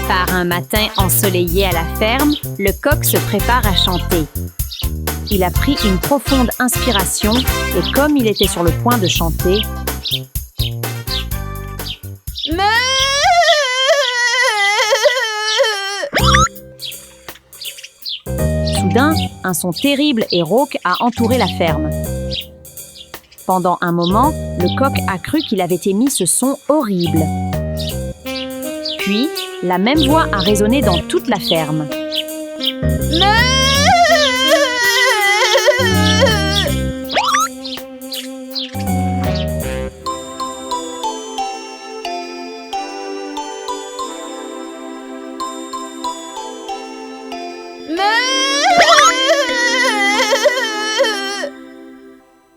Par un matin ensoleillé à la ferme, le coq se prépare à chanter. Il a pris une profonde inspiration et comme il était sur le point de chanter, soudain, un son terrible et rauque a entouré la ferme. Pendant un moment, le coq a cru qu'il avait émis ce son horrible. Puis, la même voix a résonné dans toute la ferme.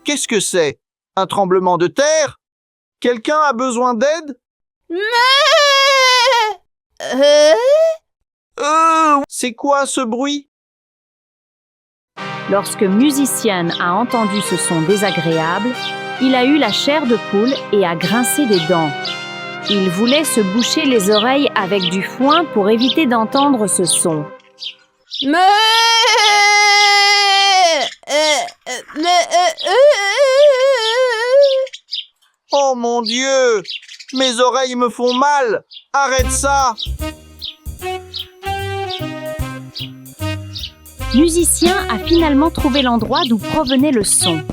Qu'est-ce que c'est? Un tremblement de terre? Quelqu'un a besoin d'aide? C'est quoi ce bruit? Lorsque Musicien a entendu ce son désagréable, il a eu la chair de poule et a grincé des dents. Il voulait se boucher les oreilles avec du foin pour éviter d'entendre ce son. Oh mon Dieu! Mes oreilles me font mal! Arrête ça! Musicien a finalement trouvé l'endroit d'où provenait le son.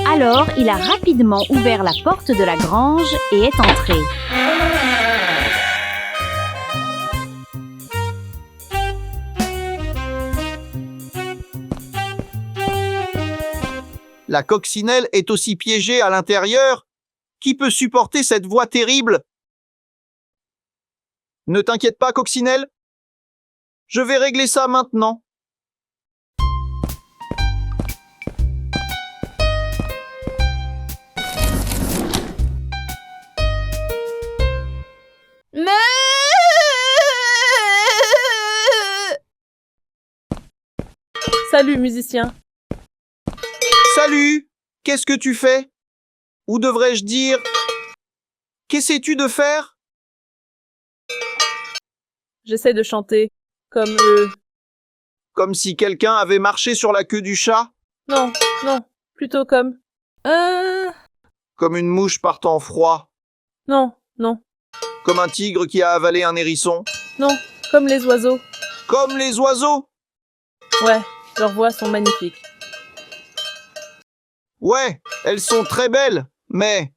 Alors, il a rapidement ouvert la porte de la grange et est entré. La coccinelle est aussi piégée à l'intérieur? Qui peut supporter cette voix terrible? Ne t'inquiète pas, coccinelle. Je vais régler ça maintenant. Salut, musicien. Salut! Qu'est-ce que tu fais? Ou devrais-je dire... Qu'essaies-tu de faire? J'essaie de chanter, comme Comme si quelqu'un avait marché sur la queue du chat? Non, plutôt comme... Comme une mouche partant froid? Non, Comme un tigre qui a avalé un hérisson? non, comme les oiseaux. Comme les oiseaux? Ouais, leurs voix sont magnifiques. Ouais, elles sont très belles, mais...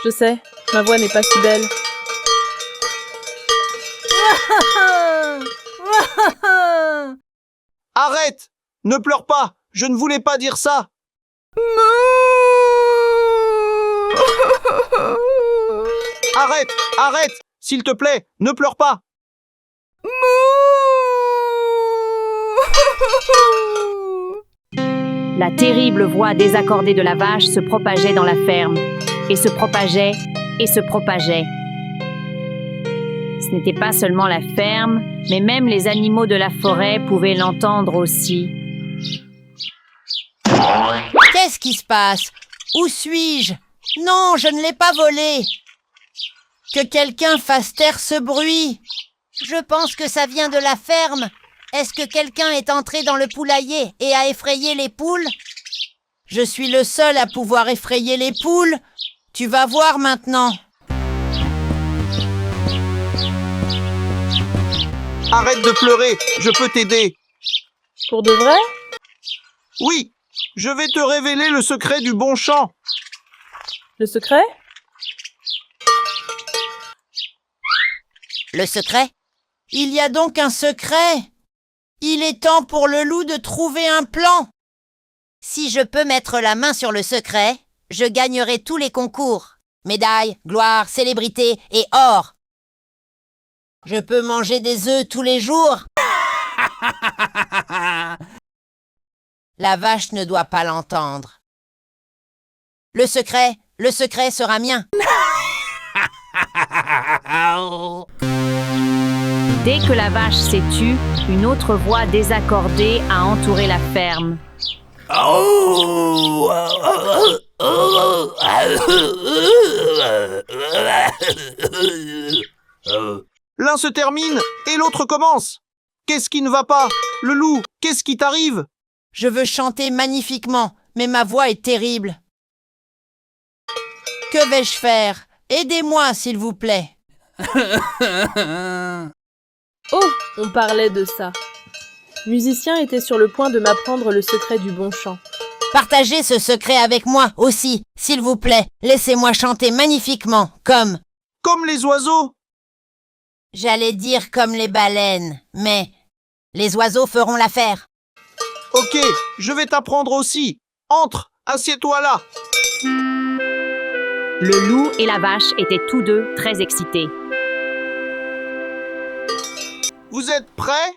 Je sais, ma voix n'est pas si belle. Arrête! Ne pleure pas! Je ne voulais pas dire ça! Arrête! S'il te plaît, ne pleure pas! La terrible voix désaccordée de la vache se propageait dans la ferme, et se propageait, et se propageait. Ce n'était pas seulement la ferme, mais même les animaux de la forêt pouvaient l'entendre aussi. Qu'est-ce qui se passe? Où suis-je? Non, je ne l'ai pas volé. Que quelqu'un fasse taire ce bruit. Je pense que ça vient de la ferme. Est-ce que quelqu'un est entré dans le poulailler et a effrayé les poules? Je suis le seul à pouvoir effrayer les poules. Tu vas voir maintenant. Arrête de pleurer, je peux t'aider. Pour de vrai? Oui, je vais te révéler le secret du bon chant. Le secret? Le secret? Il y a donc un secret. Il est temps pour le loup de trouver un plan. Si je peux mettre la main sur le secret, je gagnerai tous les concours. Médailles, gloire, célébrité et or. Je peux manger des œufs tous les jours. La vache ne doit pas l'entendre. Le secret sera mien. Dès que la vache s'est tue, une autre voix désaccordée a entouré la ferme. L'un se termine et l'autre commence. Qu'est-ce qui ne va pas? Le loup, qu'est-ce qui t'arrive? Je veux chanter magnifiquement, mais ma voix est terrible. Que vais-je faire? Aidez-moi, s'il vous plaît. Oh, on parlait de ça. Musicien était sur le point de m'apprendre le secret du bon chant. Partagez ce secret avec moi aussi, s'il vous plaît. Laissez-moi chanter magnifiquement, comme... Comme les oiseaux. J'allais dire comme les baleines, mais les oiseaux feront l'affaire. Ok, je vais t'apprendre aussi. Entre, assieds-toi là. Le loup et la vache étaient tous deux très excités. Vous êtes prêts?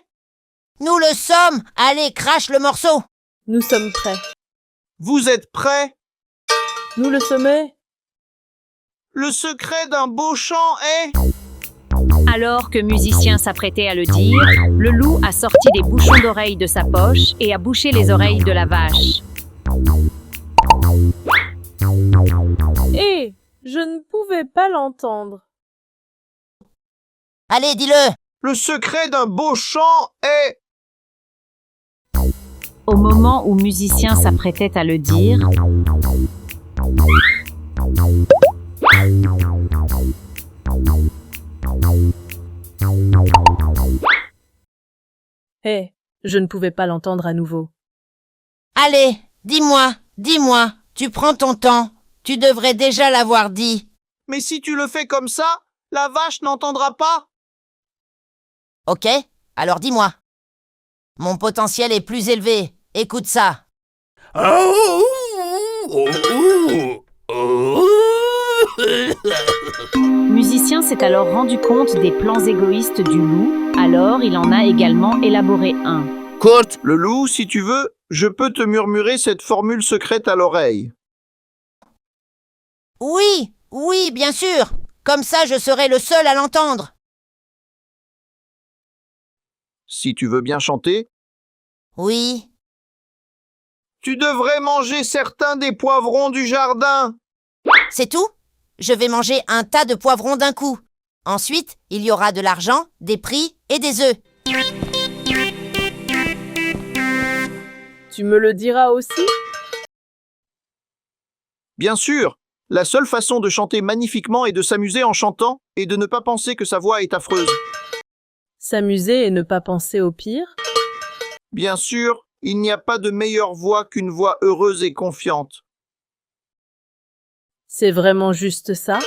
Nous le sommes. Allez, crache le morceau. Nous sommes prêts. Vous êtes prêts? Nous le sommet. Le secret d'un beau chant est... Alors que Musicien s'apprêtait à le dire, le loup a sorti des bouchons d'oreilles de sa poche et a bouché les oreilles de la vache. Et je ne pouvais pas l'entendre. Allez, dis-le. Le secret d'un beau chant est... Au moment où Musicien s'apprêtait à le dire, Eh, je ne pouvais pas l'entendre à nouveau. Allez, dis-moi, tu prends ton temps. Tu devrais déjà l'avoir dit. Mais si tu le fais comme ça, la vache n'entendra pas. Ok, alors dis-moi. Mon potentiel est plus élevé. Écoute ça. Musicien s'est alors rendu compte des plans égoïstes du loup, alors il en a également élaboré un. Kurt, le loup, si tu veux, je peux te murmurer cette formule secrète à l'oreille. Oui, bien sûr. Comme ça, je serai le seul à l'entendre. Si tu veux bien chanter, Oui. tu devrais manger certains des poivrons du jardin. C'est tout? Je vais manger un tas de poivrons d'un coup. Ensuite, il y aura de l'argent, des prix et des œufs. Tu me le diras aussi? Bien sûr, la seule façon de chanter magnifiquement est de s'amuser en chantant et de ne pas penser que sa voix est affreuse. S'amuser et ne pas penser au pire? Bien sûr, il n'y a pas de meilleure voix qu'une voix heureuse et confiante. C'est vraiment juste ça?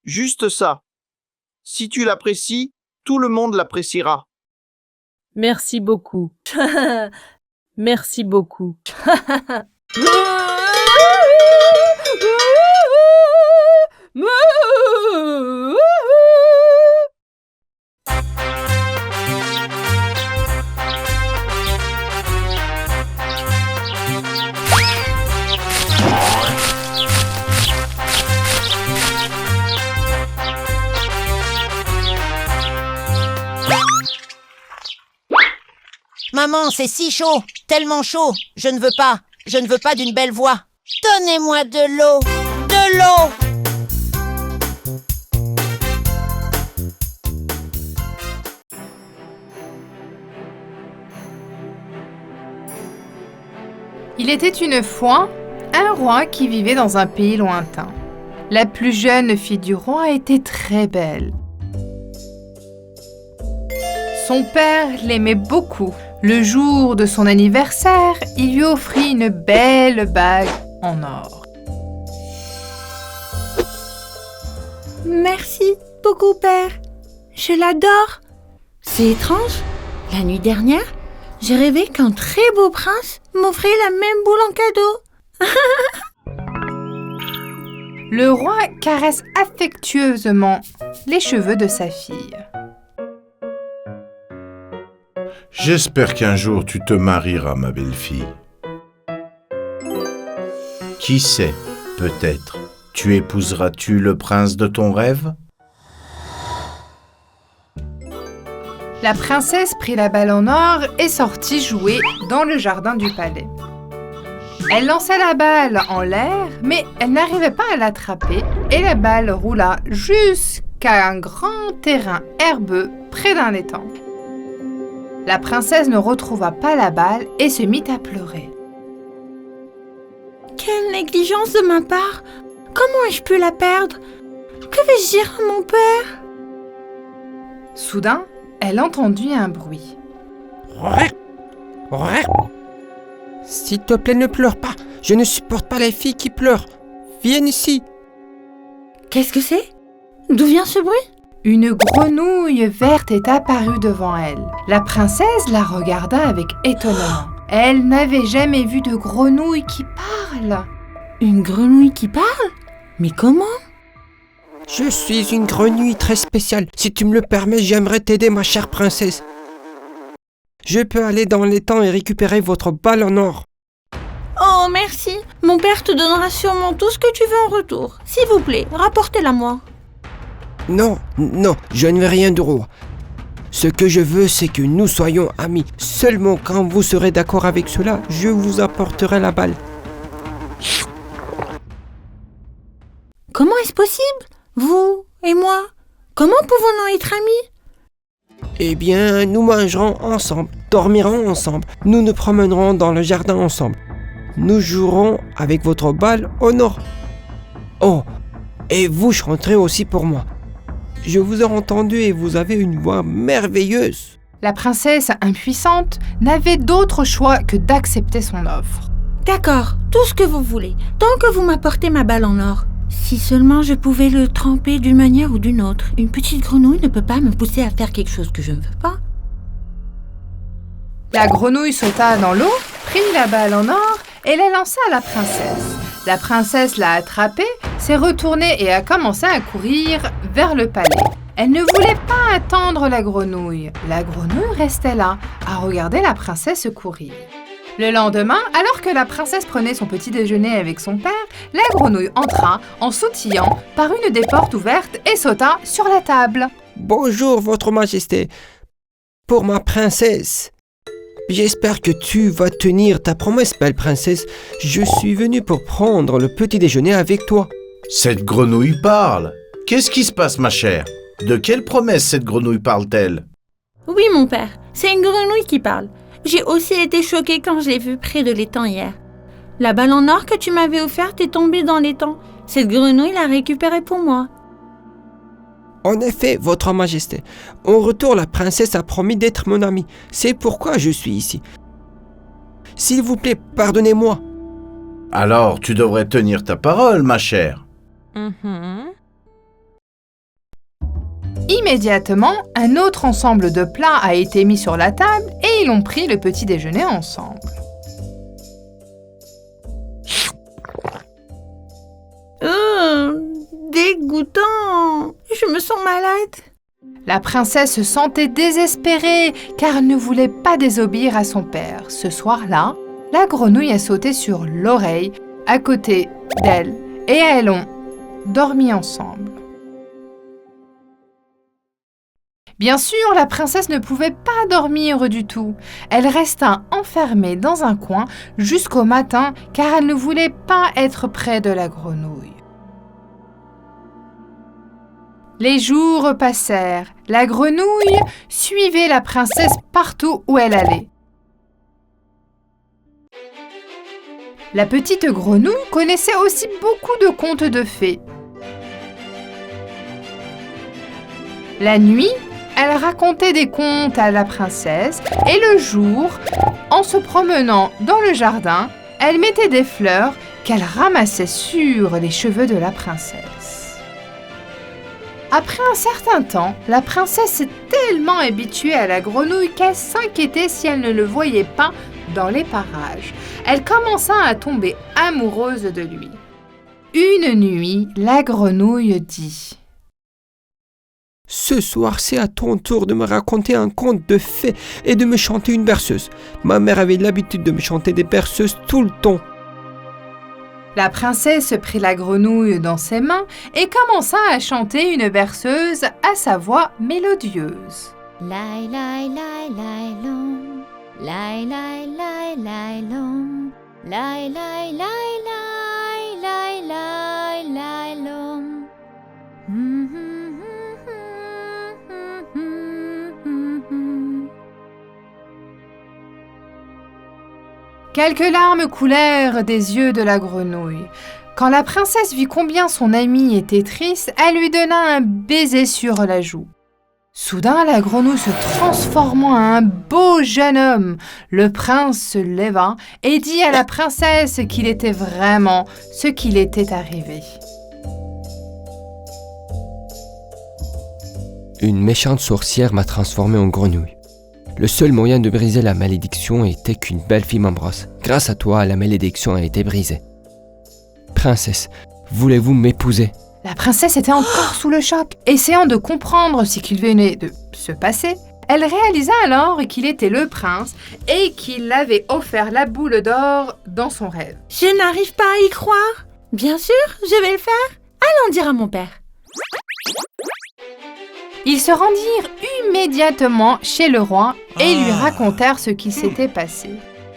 Juste ça. Si tu l'apprécies, tout le monde l'appréciera. Merci beaucoup. Merci beaucoup. Maman, c'est si chaud, tellement chaud. Je ne veux pas d'une belle voix. Donnez-moi de l'eau, de l'eau. Il était une fois un roi qui vivait dans un pays lointain. La plus jeune fille du roi était très belle. Son père l'aimait beaucoup. Le jour de son anniversaire, il lui offrit une belle bague en or. Merci beaucoup, père. Je l'adore. C'est étrange. La nuit dernière, j'ai rêvé qu'un très beau prince m'offrait la même boule en cadeau. Le roi caresse affectueusement les cheveux de sa fille. J'espère qu'un jour tu te marieras, ma belle-fille. Qui sait, peut-être, épouseras-tu le prince de ton rêve? La princesse prit la balle en or et sortit jouer dans le jardin du palais. Elle lança la balle en l'air, mais elle n'arrivait pas à l'attraper et la balle roula jusqu'à qu'à un grand terrain herbeux près d'un étang. La princesse ne retrouva pas la balle et se mit à pleurer. Quelle négligence de ma part! Comment ai-je pu la perdre? Que vais-je dire à mon père? Soudain, elle entendit un bruit. S'il te plaît, ne pleure pas. Je ne supporte pas les filles qui pleurent. Viens ici. Qu'est-ce que c'est? D'où vient ce bruit? Une grenouille verte est apparue devant elle. La princesse la regarda avec étonnement. Elle n'avait jamais vu de grenouille qui parle. Une grenouille qui parle? Mais comment? Je suis une grenouille très spéciale. Si tu me le permets, j'aimerais t'aider, ma chère princesse. Je peux aller dans l'étang et récupérer votre balle en or. Oh, merci. Mon père te donnera sûrement tout ce que tu veux en retour. S'il vous plaît, rapportez-la moi. Non, je ne veux rien de roi. Ce que je veux, c'est que nous soyons amis. Seulement quand vous serez d'accord avec cela, je vous apporterai la balle. Comment est-ce possible? Vous et moi? Comment pouvons-nous être amis? Eh bien, nous mangerons ensemble, dormirons ensemble, nous nous promènerons dans le jardin ensemble. Nous jouerons avec votre balle au nord. Oh, et vous chanterez aussi pour moi. Je vous ai entendu et vous avez une voix merveilleuse. La princesse, impuissante, n'avait d'autre choix que d'accepter son offre. D'accord, tout ce que vous voulez, tant que vous m'apportez ma balle en or. Si seulement je pouvais le tremper d'une manière ou d'une autre. Une petite grenouille ne peut pas me pousser à faire quelque chose que je ne veux pas. La grenouille sauta dans l'eau, prit la balle en or et la lança à la princesse. La princesse l'a attrapée, s'est retournée et a commencé à courir vers le palais. Elle ne voulait pas attendre la grenouille. La grenouille restait là, à regarder la princesse courir. Le lendemain, alors que la princesse prenait son petit déjeuner avec son père, la grenouille entra en sautillant par une des portes ouvertes et sauta sur la table. Bonjour, votre majesté. Pour ma princesse. J'espère que tu vas tenir ta promesse, belle princesse. Je suis venu pour prendre le petit déjeuner avec toi. Cette grenouille parle. Qu'est-ce qui se passe, ma chère? De quelle promesse cette grenouille parle-t-elle? Oui, mon père, c'est une grenouille qui parle. J'ai aussi été choquée quand je l'ai vue près de l'étang hier. La balle en or que tu m'avais offerte est tombée dans l'étang. Cette grenouille l'a récupérée pour moi. En effet, votre majesté. En retour, la princesse a promis d'être mon amie. C'est pourquoi je suis ici. S'il vous plaît, pardonnez-moi. Alors, tu devrais tenir ta parole, ma chère. Immédiatement, un autre ensemble de plats a été mis sur la table et ils ont pris le petit déjeuner ensemble. Dégoûtant! Je me sens malade. La princesse se sentait désespérée car elle ne voulait pas désobéir à son père. Ce soir-là, la grenouille a sauté sur l'oreille à côté d'elle et elles ont dormi ensemble. Bien sûr, la princesse ne pouvait pas dormir du tout. Elle resta enfermée dans un coin jusqu'au matin car elle ne voulait pas être près de la grenouille. Les jours passèrent. La grenouille suivait la princesse partout où elle allait. La petite grenouille connaissait aussi beaucoup de contes de fées. La nuit, elle racontait des contes à la princesse et le jour, en se promenant dans le jardin, elle mettait des fleurs qu'elle ramassait sur les cheveux de la princesse. Après un certain temps, la princesse s'est tellement habituée à la grenouille qu'elle s'inquiétait si elle ne le voyait pas dans les parages. Elle commença à tomber amoureuse de lui. Une nuit, la grenouille dit: Ce soir, c'est à ton tour de me raconter un conte de fées et de me chanter une berceuse. Ma mère avait l'habitude de me chanter des berceuses tout le temps. La princesse prit la grenouille dans ses mains et commença à chanter une berceuse à sa voix mélodieuse. Lai lai lai lai long, lai lai lai lai long, lai lai lai lai lai lai lai long. Quelques larmes coulèrent des yeux de la grenouille. Quand la princesse vit combien son amie était triste, elle lui donna un baiser sur la joue. Soudain, la grenouille se transformant en un beau jeune homme. Le prince se leva et dit à la princesse qu'il était vraiment ce qu'il était arrivé. Une méchante sorcière m'a transformé en grenouille. Le seul moyen de briser la malédiction était qu'une belle fille m'embrasse. Grâce à toi, la malédiction a été brisée. Princesse, voulez-vous m'épouser ? La princesse était encore sous le choc. Essayant de comprendre ce qu'il venait de se passer, elle réalisa alors qu'il était le prince et qu'il avait offert la boule d'or dans son rêve. Je n'arrive pas à y croire. Bien sûr, je vais le faire. Allons dire à mon père. Ils se rendirent immédiatement chez le roi et lui racontèrent ce qui s'était passé.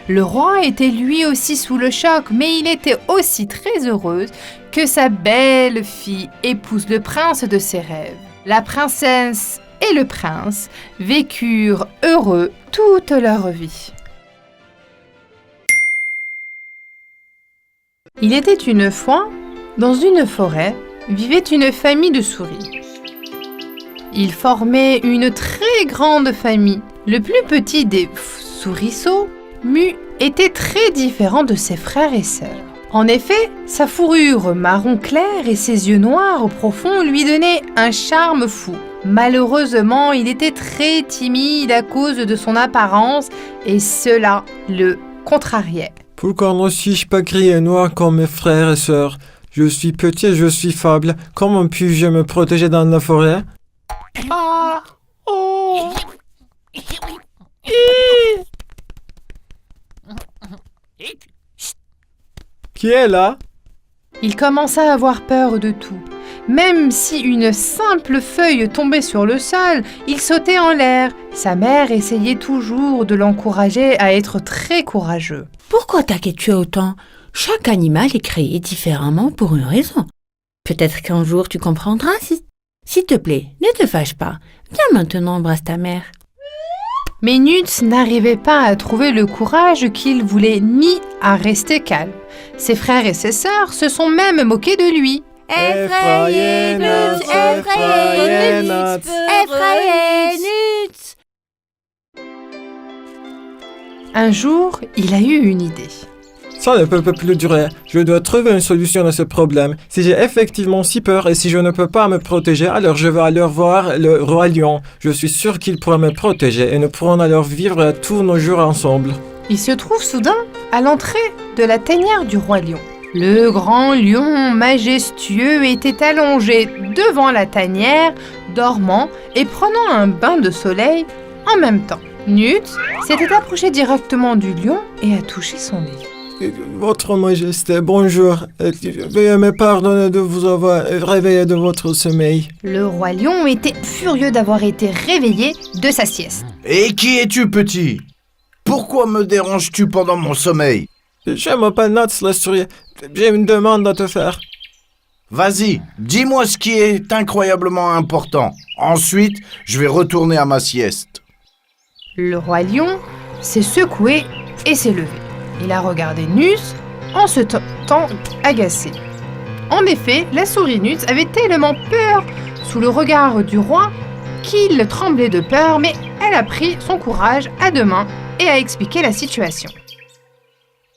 Le roi était lui aussi sous le choc, mais il était aussi très heureux que sa belle fille épouse le prince de ses rêves. La princesse et le prince vécurent heureux toute leur vie. Il était une fois, dans une forêt, vivait une famille de souris. Ils formaient une très grande famille. Le plus petit des souriceaux, Mu, était très différent de ses frères et sœurs. En effet, sa fourrure marron clair et ses yeux noirs profonds lui donnaient un charme fou. Malheureusement, il était très timide à cause de son apparence et cela le contrariait. Pourquoi ne suis-je pas gris et noir comme mes frères et sœurs? Je suis petit et je suis faible. Comment puis-je me protéger dans la forêt? Ah, oh. Qui est là? Il commença à avoir peur de tout. Même si une simple feuille tombait sur le sol, il sautait en l'air. Sa mère essayait toujours de l'encourager à être très courageux. Pourquoi t'inquiètes-tu autant? Chaque animal est créé différemment pour une raison. Peut-être qu'un jour tu comprendras. S'il te plaît, ne te fâche pas. Viens maintenant, embrasse ta mère. Mais Nutz n'arrivait pas à trouver le courage qu'il voulait ni à rester calme. Ses frères et ses sœurs se sont même moqués de lui. Effrayez Nutz, effrayez Nutz, effrayez Nutz. Un jour, il a eu une idée. Ça ne peut plus durer. Je dois trouver une solution à ce problème. Si j'ai effectivement si peur et si je ne peux pas me protéger, alors je vais alors voir le roi lion. Je suis sûr qu'il pourra me protéger et nous pourrons alors vivre tous nos jours ensemble. Il se trouve soudain à l'entrée de la tanière du roi lion. Le grand lion majestueux était allongé devant la tanière, dormant et prenant un bain de soleil en même temps. Nutz s'était approché directement du lion et a touché son nez. Votre Majesté, bonjour. Veuillez me pardonner de vous avoir réveillé de votre sommeil. Le roi lion était furieux d'avoir été réveillé de sa sieste. Et qui es-tu, petit? Pourquoi me déranges-tu pendant mon sommeil? Je m'appelle Nutz la souris. J'ai une demande à te faire. Vas-y, dis-moi ce qui est incroyablement important. Ensuite, je vais retourner à ma sieste. Le roi lion s'est secoué et s'est levé. Il a regardé Nutz en se tentant agacé. En effet, la souris Nutz avait tellement peur sous le regard du roi qu'il tremblait de peur, mais elle a pris son courage à deux mains et a expliqué la situation.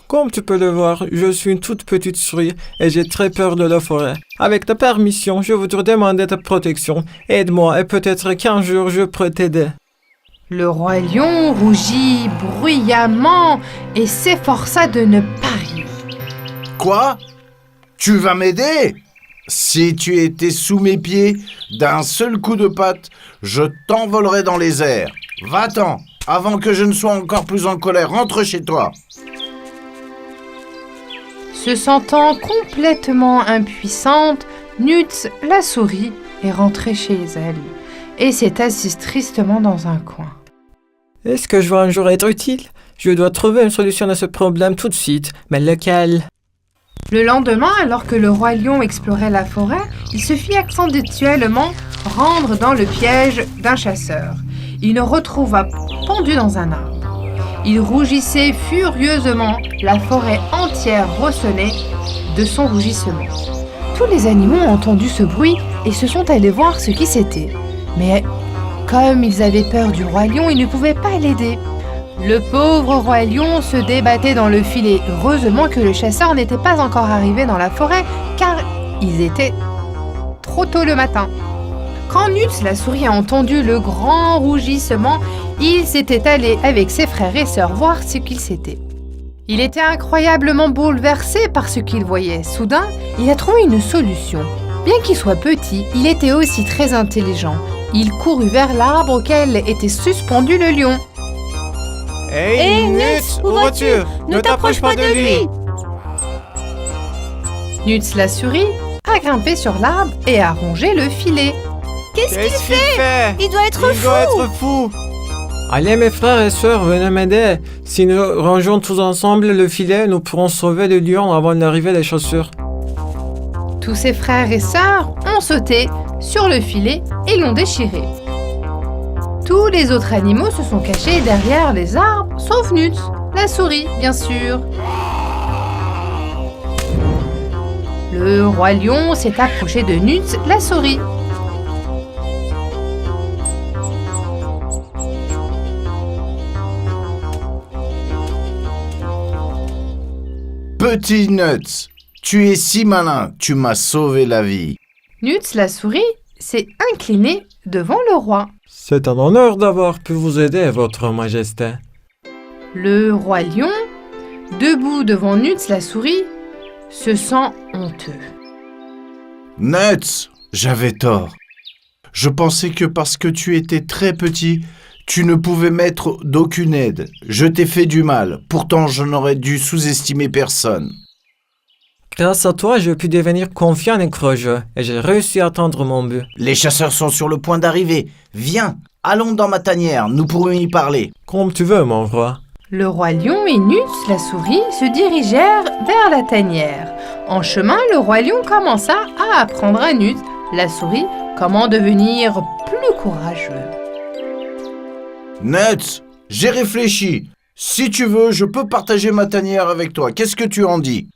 Comme tu peux le voir, je suis une toute petite souris et j'ai très peur de la forêt. Avec ta permission, je voudrais demander ta protection. Aide-moi et peut-être qu'un jour je pourrai t'aider. Le roi lion rougit bruyamment et s'efforça de ne pas rire. Quoi? Tu vas m'aider? Si tu étais sous mes pieds, d'un seul coup de patte, je t'envolerais dans les airs. Va-t'en, avant que je ne sois encore plus en colère. Rentre chez toi. Se sentant complètement impuissante, Nutz, la souris, est rentrée chez elle et s'est assise tristement dans un coin. Est-ce que je vais un jour être utile? Je dois trouver une solution à ce problème tout de suite, mais lequel? Le lendemain, alors que le roi lion explorait la forêt, il se fit accidentellement rendre dans le piège d'un chasseur. Il le retrouva pendu dans un arbre. Il rougissait furieusement. La forêt entière ressonnait de son rougissement. Tous les animaux ont entendu ce bruit et se sont allés voir ce qui c'était. Mais comme ils avaient peur du roi lion, ils ne pouvaient pas l'aider. Le pauvre roi lion se débattait dans le filet. Heureusement que le chasseur n'était pas encore arrivé dans la forêt, car ils étaient trop tôt le matin. Quand Nuts la souris a entendu le grand rougissement, il s'était allé avec ses frères et sœurs voir ce qu'il s'était. Il était incroyablement bouleversé par ce qu'il voyait. Soudain, il a trouvé une solution. Bien qu'il soit petit, il était aussi très intelligent. Il courut vers l'arbre auquel était suspendu le lion. Hey, Nuts, où vas-tu? Ne t'approche pas de lui! Nuts la souris a grimpé sur l'arbre et a rongé le filet. Qu'est-ce qu'il fait? Il doit être Il fou. doit être fou! Allez mes frères et sœurs, venez m'aider. Si nous rangeons tous ensemble le filet, nous pourrons sauver le lion avant l'arrivée des chasseurs. Tous ses frères et sœurs ont sauté sur le filet et l'ont déchiré. Tous les autres animaux se sont cachés derrière les arbres, sauf Nuts, la souris, bien sûr. Le roi lion s'est approché de Nuts, la souris. Petit Nuts, tu es si malin, tu m'as sauvé la vie. Nuts, la souris, s'est inclinée devant le roi. C'est un honneur d'avoir pu vous aider, votre majesté. Le roi lion, debout devant Nuts, la souris, se sent honteux. Nuts, j'avais tort. Je pensais que parce que tu étais très petit, tu ne pouvais m'être d'aucune aide. Je t'ai fait du mal, pourtant je n'aurais dû sous-estimer personne. Grâce à toi, j'ai pu devenir confiant et courageux, et j'ai réussi à atteindre mon but. Les chasseurs sont sur le point d'arriver. Viens, allons dans ma tanière, nous pourrons y parler. Comme tu veux, mon roi. Le roi lion et Nuts, la souris, se dirigèrent vers la tanière. En chemin, le roi lion commença à apprendre à Nuts, la souris, comment devenir plus courageux. Nuts, j'ai réfléchi. Si tu veux, je peux partager ma tanière avec toi. Qu'est-ce que tu en dis?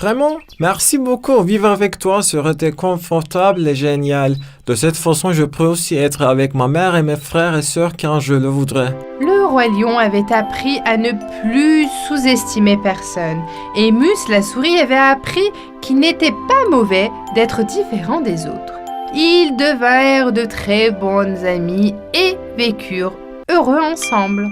Vraiment, merci beaucoup. Vivre avec toi serait été confortable et génial. De cette façon, je peux aussi être avec ma mère et mes frères et sœurs quand je le voudrais. Le roi lion avait appris à ne plus sous-estimer personne. Et Mus, la souris, avait appris qu'il n'était pas mauvais d'être différent des autres. Ils devinrent de très bons amis et vécurent heureux ensemble.